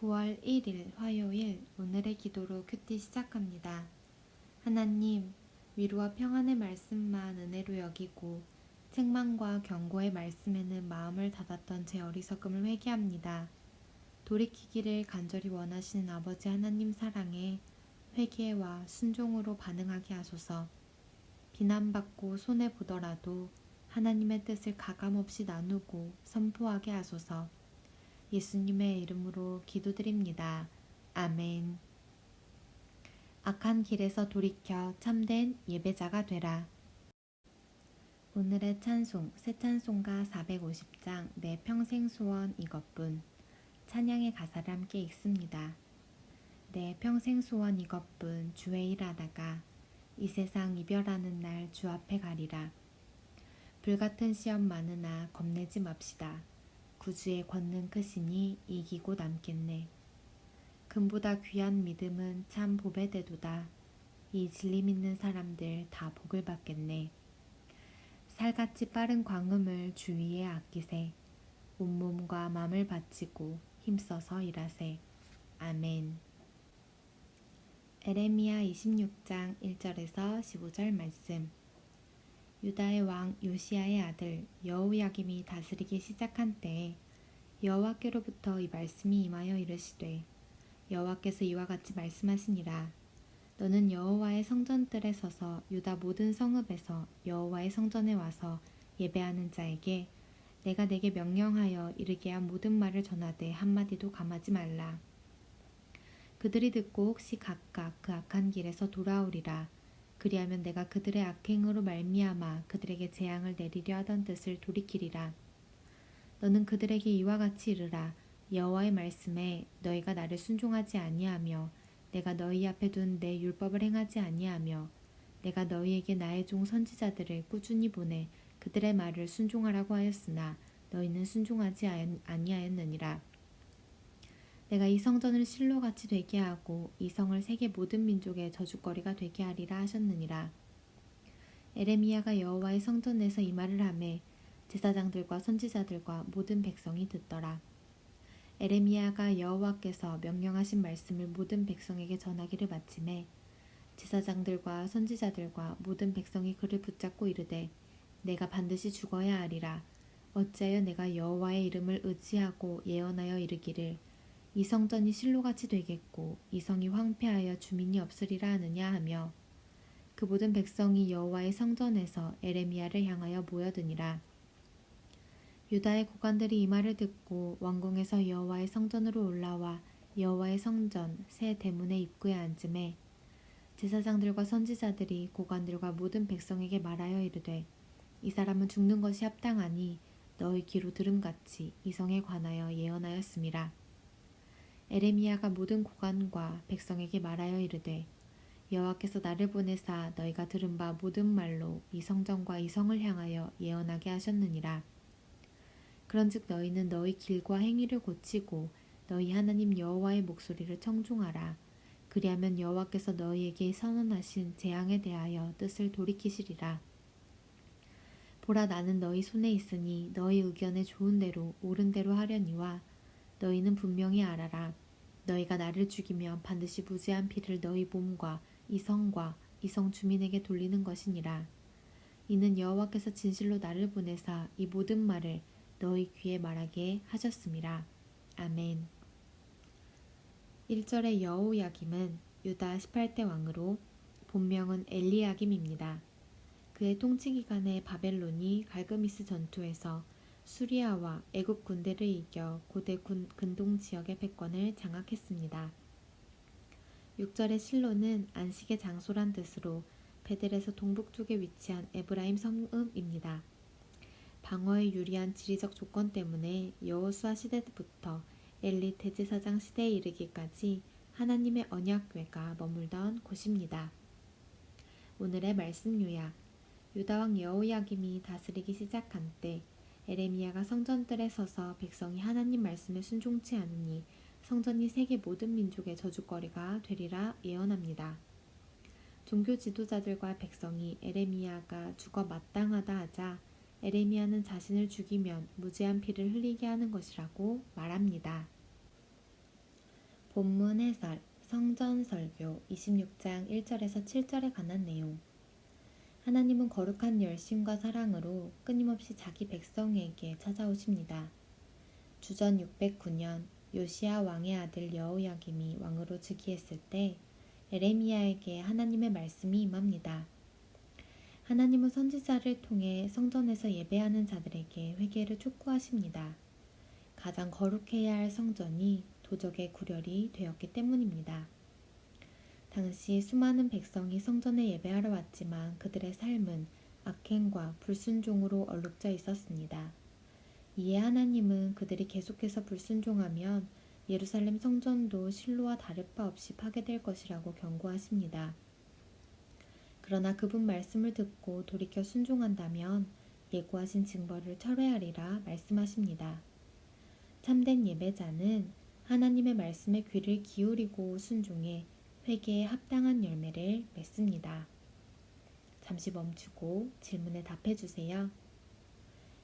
9월 1일 화요일 오늘의 기도로 큐티 시작합니다. 하나님, 위로와 평안의 말씀만 은혜로 여기고 책망과 경고의 말씀에는 마음을 닫았던 제 어리석음을 회개합니다. 돌이키기를 간절히 원하시는 아버지 하나님 사랑에 회개와 순종으로 반응하게 하소서. 비난받고 손해보더라도 하나님의 뜻을 가감없이 나누고 선포하게 하소서. 예수님의 이름으로 기도드립니다. 아멘. 악한 길에서 돌이켜 참된 예배자가 되라. 오늘의 찬송, 새 찬송가 450장 내 평생 소원 이것뿐. 찬양의 가사를 함께 읽습니다. 내 평생 소원 이것뿐 주의 일하다가 이 세상 이별하는 날 주 앞에 가리라. 불같은 시험 많으나 겁내지 맙시다. 구주의 권능 크시니 이기고 남겠네. 금보다 귀한 믿음은 참 복의 대도다. 이 진리 믿는 사람들 다 복을 받겠네. 살같이 빠른 광음을 주위에 아끼세. 온몸과 마음을 바치고 힘써서 일하세. 아멘. 에레미야 26장 1절에서 15절 말씀. 유다의 왕 요시야의 아들 여호야김이 다스리기 시작한 때에 여호와께로부터 이 말씀이 임하여 이르시되 여호와께서 이와 같이 말씀하시니라. 너는 여호와의 성전뜰에 서서 유다 모든 성읍에서 여호와의 성전에 와서 예배하는 자에게 내가 내게 명령하여 이르게 한 모든 말을 전하되 한마디도 감하지 말라. 그들이 듣고 혹시 각각 그 악한 길에서 돌아오리라. 그리하면 내가 그들의 악행으로 말미암아 그들에게 재앙을 내리려 하던 뜻을 돌이키리라. 너는 그들에게 이와 같이 이르라. 여호와의 말씀에 너희가 나를 순종하지 아니하며 내가 너희 앞에 둔 내 율법을 행하지 아니하며 내가 너희에게 나의 종 선지자들을 꾸준히 보내 그들의 말을 순종하라고 하였으나 너희는 순종하지 아니하였느니라. 내가 이 성전을 실로같이 되게 하고 이 성을 세계 모든 민족의 저주거리가 되게 하리라 하셨느니라. 에레미야가 여호와의 성전에서 이 말을 하매 제사장들과 선지자들과 모든 백성이 듣더라. 에레미야가 여호와께서 명령하신 말씀을 모든 백성에게 전하기를 마침에 제사장들과 선지자들과 모든 백성이 그를 붙잡고 이르되 내가 반드시 죽어야 하리라. 어찌하여 내가 여호와의 이름을 의지하고 예언하여 이르기를 이 성전이 실로같이 되겠고 이 성이 황폐하여 주민이 없으리라 하느냐 하며 그 모든 백성이 여호와의 성전에서 에레미야를 향하여 모여드니라. 유다의 고관들이 이 말을 듣고 왕궁에서 여호와의 성전으로 올라와 여호와의 성전 새 대문의 입구에 앉음에 제사장들과 선지자들이 고관들과 모든 백성에게 말하여 이르되 이 사람은 죽는 것이 합당하니 너희 귀로 들음같이 이 성에 관하여 예언하였음이라. 에레미야가 모든 고관과 백성에게 말하여 이르되 여호와께서 나를 보내사 너희가 들은 바 모든 말로 이 성전과 이 성을 향하여 예언하게 하셨느니라. 그런즉 너희는 너희 길과 행위를 고치고 너희 하나님 여호와의 목소리를 청중하라. 그리하면 여호와께서 너희에게 선언하신 재앙에 대하여 뜻을 돌이키시리라. 보라, 나는 너희 손에 있으니 너희 의견에 좋은 대로 옳은 대로 하려니와 너희는 분명히 알아라. 너희가 나를 죽이면 반드시 무죄한 피를 너희 몸과 이 성과 이 성 주민에게 돌리는 것이니라. 이는 여호와께서 진실로 나를 보내사 이 모든 말을 너희 귀에 말하게 하셨음이라. 아멘. 1절의 여호야김은 유다 18대 왕으로 본명은 엘리야김입니다. 그의 통치 기간에 바벨론이 갈그미스 전투에서 수리아와 애굽 군대를 이겨 고대 근동 지역의 패권을 장악했습니다. 6절의 실로는 안식의 장소란 뜻으로 베델에서 동북쪽에 위치한 에브라임 성읍입니다. 방어에 유리한 지리적 조건 때문에 여호수아 시대부터 엘리 대제사장 시대에 이르기까지 하나님의 언약궤가 머물던 곳입니다. 오늘의 말씀 요약. 유다왕 여호야김이 다스리기 시작한 때 에레미야가 성전뜰에 서서 백성이 하나님 말씀에 순종치 않으니 성전이 세계 모든 민족의 저주거리가 되리라 예언합니다. 종교 지도자들과 백성이 에레미야가 죽어 마땅하다 하자 에레미야는 자신을 죽이면 무죄한 피를 흘리게 하는 것이라고 말합니다. 본문 해설, 성전 설교 26장 1절에서 7절에 관한 내용. 하나님은 거룩한 열심과 사랑으로 끊임없이 자기 백성에게 찾아오십니다. 주전 609년 요시야 왕의 아들 여호야김이 왕으로 즉위했을 때 에레미야에게 하나님의 말씀이 임합니다. 하나님은 선지자를 통해 성전에서 예배하는 자들에게 회개를 촉구하십니다. 가장 거룩해야 할 성전이 도적의 구렬이 되었기 때문입니다. 당시 수많은 백성이 성전에 예배하러 왔지만 그들의 삶은 악행과 불순종으로 얼룩져 있었습니다. 이에 하나님은 그들이 계속해서 불순종하면 예루살렘 성전도 실로와 다를 바 없이 파괴될 것이라고 경고하십니다. 그러나 그분 말씀을 듣고 돌이켜 순종한다면 예고하신 징벌을 철회하리라 말씀하십니다. 참된 예배자는 하나님의 말씀에 귀를 기울이고 순종해 회개에 합당한 열매를 맺습니다. 잠시 멈추고 질문에 답해 주세요.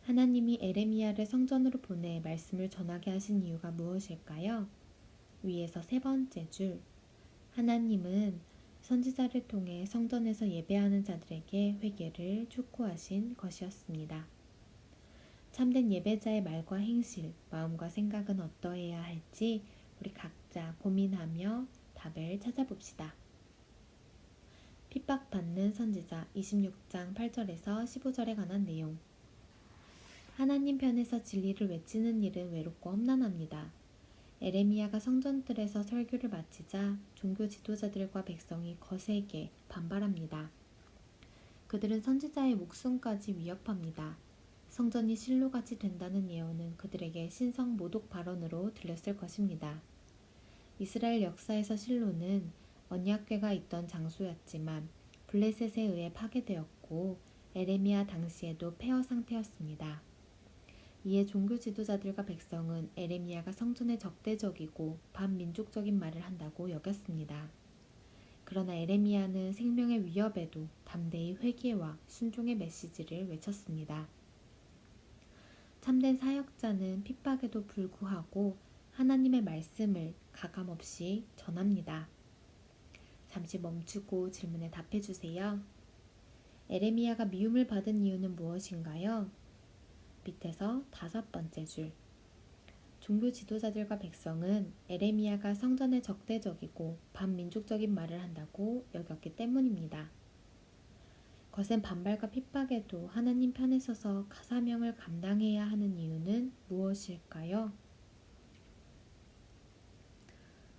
하나님이 에레미야를 성전으로 보내 말씀을 전하게 하신 이유가 무엇일까요? 위에서 세 번째 줄, 하나님은 선지자를 통해 성전에서 예배하는 자들에게 회개를 촉구하신 것이었습니다. 참된 예배자의 말과 행실, 마음과 생각은 어떠해야 할지 우리 각자 고민하며 답을 찾아봅시다. 핍박받는 선지자 26장 8절에서 15절에 관한 내용. 하나님 편에서 진리를 외치는 일은 외롭고 험난합니다. 에레미야가 성전뜰에서 설교를 마치자 종교 지도자들과 백성이 거세게 반발합니다. 그들은 선지자의 목숨까지 위협합니다. 성전이 실로같이 된다는 예언은 그들에게 신성 모독 발언으로 들렸을 것입니다. 이스라엘 역사에서 실로는 언약궤가 있던 장소였지만 블레셋에 의해 파괴되었고 에레미야 당시에도 폐허 상태였습니다. 이에 종교 지도자들과 백성은 에레미야가 성전에 적대적이고 반민족적인 말을 한다고 여겼습니다. 그러나 에레미야는 생명의 위협에도 담대히 회개와 순종의 메시지를 외쳤습니다. 참된 사역자는 핍박에도 불구하고 하나님의 말씀을 가감없이 전합니다. 잠시 멈추고 질문에 답해 주세요. 에레미야가 미움을 받은 이유는 무엇인가요? 밑에서 다섯 번째 줄. 종교 지도자들과 백성은 에레미야가 성전에 적대적이고 반민족적인 말을 한다고 여겼기 때문입니다. 거센 반발과 핍박에도 하나님 편에 서서 사명을 감당해야 하는 이유는 무엇일까요?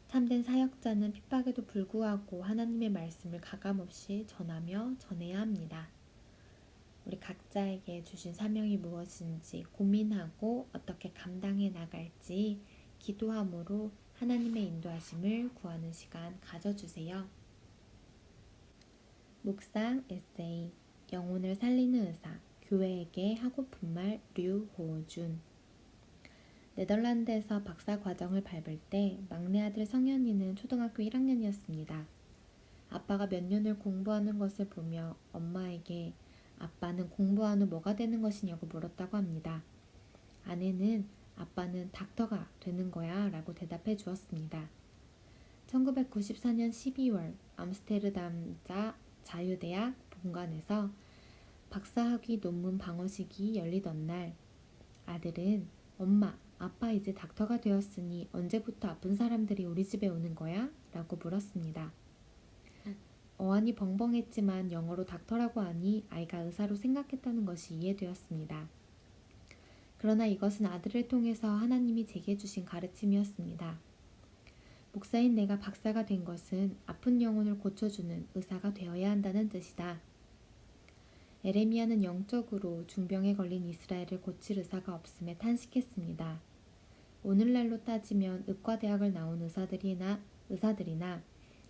참된 사역자는 핍박에도 불구하고 하나님의 말씀을 가감없이 전하며 전해야 합니다. 우리 각자에게 주신 사명이 무엇인지 고민하고 어떻게 감당해 나갈지 기도함으로 하나님의 인도하심을 구하는 시간 가져주세요. 묵상 에세이 영혼을 살리는 의사 교회에게 하고픈 말 류호준. 네덜란드에서 박사 과정을 밟을 때 막내 아들 성현이는 초등학교 1학년이었습니다. 아빠가 몇 년을 공부하는 것을 보며 엄마에게 아빠는 공부한 후 뭐가 되는 것이냐고 물었다고 합니다. 아내는 아빠는 닥터가 되는 거야 라고 대답해 주었습니다. 1994년 12월 암스테르담 자유대학 본관에서 박사학위 논문 방어식이 열리던 날 아들은 엄마, 아빠 이제 닥터가 되었으니 언제부터 아픈 사람들이 우리 집에 오는 거야? 라고 물었습니다. 어안이 벙벙했지만 영어로 닥터라고 하니 아이가 의사로 생각했다는 것이 이해되었습니다. 그러나 이것은 아들을 통해서 하나님이 제게 주신 가르침이었습니다. 목사인 내가 박사가 된 것은 아픈 영혼을 고쳐주는 의사가 되어야 한다는 뜻이다. 에레미야는 영적으로 중병에 걸린 이스라엘을 고칠 의사가 없음에 탄식했습니다. 오늘날로 따지면 의과대학을 나온 의사들이나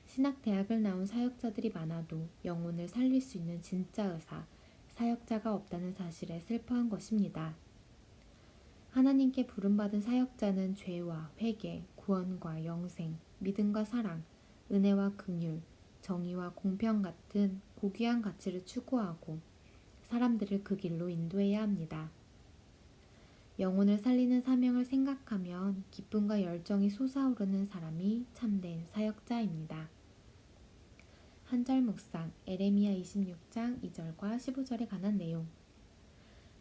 신학대학을 나온 사역자들이 많아도 영혼을 살릴 수 있는 진짜 의사, 사역자가 없다는 사실에 슬퍼한 것입니다. 하나님께 부름받은 사역자는 죄와 회개, 구원과 영생, 믿음과 사랑, 은혜와 긍휼, 정의와 공평 같은 고귀한 가치를 추구하고 사람들을 그 길로 인도해야 합니다. 영혼을 살리는 사명을 생각하면 기쁨과 열정이 솟아오르는 사람이 참된 사역자입니다. 한절 묵상 에레미야 26장 2절과 15절에 관한 내용.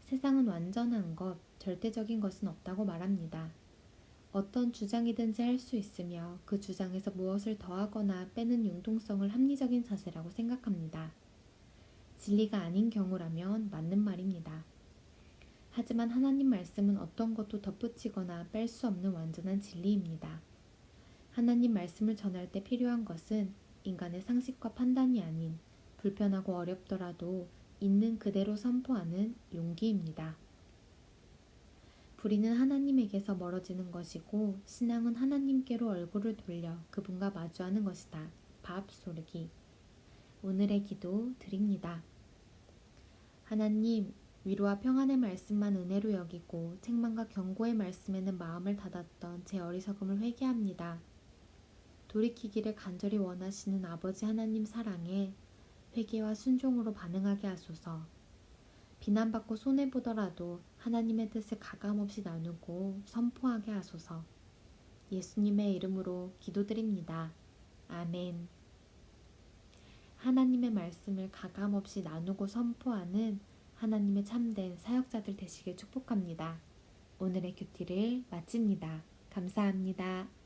세상은 완전한 것, 절대적인 것은 없다고 말합니다. 어떤 주장이든지 할 수 있으며 그 주장에서 무엇을 더하거나 빼는 융통성을 합리적인 자세라고 생각합니다. 진리가 아닌 경우라면 맞는 말입니다. 하지만 하나님 말씀은 어떤 것도 덧붙이거나 뺄 수 없는 완전한 진리입니다. 하나님 말씀을 전할 때 필요한 것은 인간의 상식과 판단이 아닌 불편하고 어렵더라도 있는 그대로 선포하는 용기입니다. 불의는 하나님에게서 멀어지는 것이고 신앙은 하나님께로 얼굴을 돌려 그분과 마주하는 것이다. 밥 소르기. 오늘의 기도 드립니다. 하나님, 위로와 평안의 말씀만 은혜로 여기고 책망과 경고의 말씀에는 마음을 닫았던 제 어리석음을 회개합니다. 돌이키기를 간절히 원하시는 아버지 하나님 사랑에 회개와 순종으로 반응하게 하소서. 비난받고 손해보더라도 하나님의 뜻을 가감없이 나누고 선포하게 하소서. 예수님의 이름으로 기도드립니다. 아멘. 하나님의 말씀을 가감없이 나누고 선포하는 하나님의 참된 사역자들 되시길 축복합니다. 오늘의 큐티를 마칩니다. 감사합니다.